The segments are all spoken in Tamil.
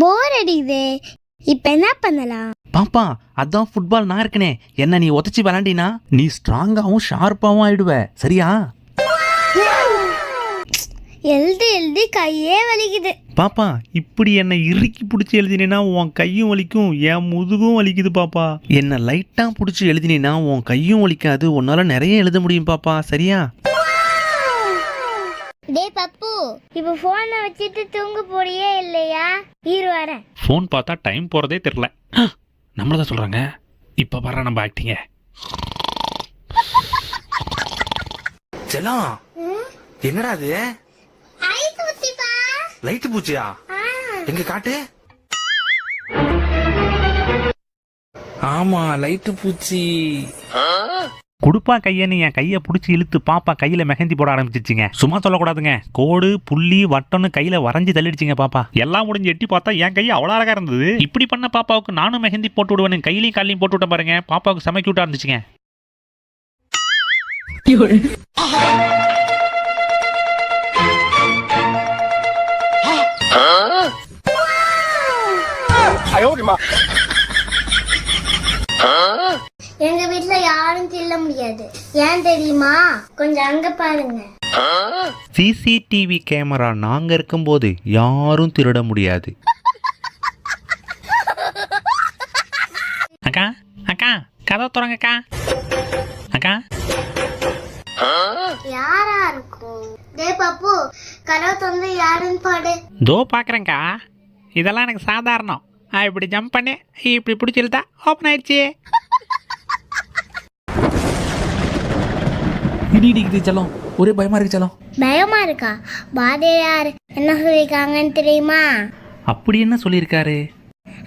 போர் அடிக்குது. இப்ப என்ன பண்ணலாம்? பாப்பா அதான் ஃபுட்பால் நான் இருக்கனே. என்ன நீ உதச்சி விளாண்டினா நீ ஸ்ட்ராங்காவும் ஷார்ப்பாவும் ஆயிடுவ. சரியா? எழுதி கையே வலிக்குது. பாப்பா இப்படி என்னை இறுக்கி பிடிச்சி எழுதினா உன் கையும் வலிக்கும், என் முதுகும் வலிக்குது. பாப்பா என்ன லைட்டா பிடிச்சி எழுதினா உன் கையும் வலிக்காது, உன்னால நிறைய எழுத முடியும் பாப்பா. சரியா? டேய் பப்பு, இப்ப போனை வச்சுட்டு தூங்க போறியே இல்லையா? இரு வரேன். ஃபோன் பார்த்தா டைம் போறதே தெரியல. நம்மளதான் சொல்றாங்க. இப்ப பாரு நம்ம ஆக்டிங்க. செல்லம், என்னடா அது? லைட் பூச்சியா? எங்க காட்டு. ஆமா லைட் பூச்சி. குடுப்பா கையன்னு என் கையை பிடிச்சி இழுத்து பாப்பா கையில மெஹந்தி போட ஆரம்பிச்சிருச்சுங்க. சும்மா சொல்லக்கூடாதுங்க. கோடு புள்ளி வட்டம்னு கையில வரைஞ்சி தள்ளிடுச்சுங்க. பாப்பா எல்லாம் முடிஞ்சு எட்டி பார்த்தா என் கையை அவ்வளோ அழகா இருந்தது. இப்படி பண்ண பாப்பாவுக்கு நானும் மெஹந்தி போட்டு விடுவேன். கையிலையும் காலையும் போட்டு விட்டேன் பாருங்க. பாப்பாவுக்கு செம கியூட்டா இருந்துச்சுங்க. எங்க வீட்டுல யாரும் தில்ல முடியாது. ஏன் தெரியுமா? கொஞ்சம் அங்க பாருங்க. சிசிடிவி கேமரா நாங்க இருக்கும்போது யாரும் திருட முடியாது. அக்கா அக்கா கதை திறங்கக்கா. அக்கா யாரா இருக்கும்? டேய் பப்பு, கதவு திறந்து யாருன்னு பாடு. தோ பாக்குறேங்க்கா. இதெல்லாம் எனக்கு சாதாரணம். இப்படி ஜம்ப் பண்ணி இப்படி பிடிச்சிருந்தா ஓப்பன் ஆயிடுச்சு. இடி இடிக்குது செல்லம். ஒரே பயமா இருக்கு செல்லம். பயமா இருக்கா? பாதையார் என்ன சொல்லிருக்காங்கன்னு தெரியுமா? அப்படி என்ன சொல்லியிருக்காரு?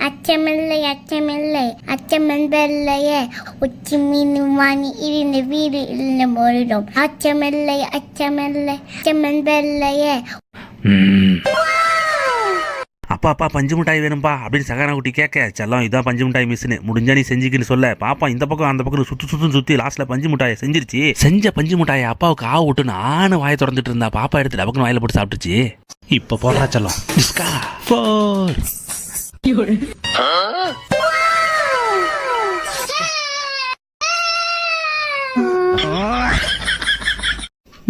அச்சமில்லை அச்சமில்லை அச்சமென்பல்லையே உச்சி மீன் வாணி இருந்த வீடு இல்லை போரிடும். அச்சமில்லை அச்சமில்லை அச்சமென்பல்லையே. அப்பா அப்பா பஞ்சு மிட்டாய் வேணும்பா அப்படின்னு சகாரா குட்டி கேட்க, செல்லம் இதான் பஞ்சு மிட்டாய் மிஸ்னு முடிஞ்சா நீ செஞ்சுக்கின்னு சொல்ல. பாப்பா இந்த பக்கம் அந்த பக்கம் சுத்தி லாஸ்ட்ல பஞ்சு மிட்டாயை செஞ்சிருச்சு. செஞ்ச பஞ்சு மிட்டாயை அப்பாவுக்கு ஆ விட்டு நானும் வாயை திறந்துட்டு இருந்தா பாப்பா எடுத்து டபக்குன்னு வாயில போட்டு சாப்பிட்டுச்சு. இப்ப போடுறா செல்லம். டிஸ்கா 4.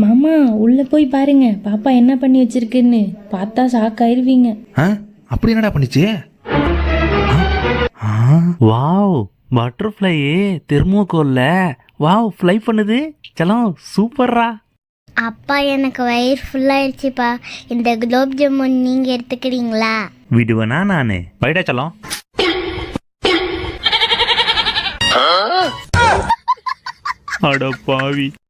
மாமா உள்ள போய் பாருங்க பாப்பா என்ன பண்ணி வச்சிருக்குன்னு. பார்த்தா ஷாக் ஆயிருவீங்க. அப்படி என்னடா பண்ணிச்சு? வாவ் பட்டர்ஃப்ளை தெர்மோகோல்ல வாவ் ஃப்ளை பண்ணுது. செல்லம் சூப்பர்ரா. அப்பா எனக்கு வயிறு ஃபுல்லாயிடுச்சுப்பா. இந்த குலோப் ஜாமுன் நீங்க எடுத்துக்கிறீங்களா? விடுவனா நானு. வைடா செல்லம். அட பாவி.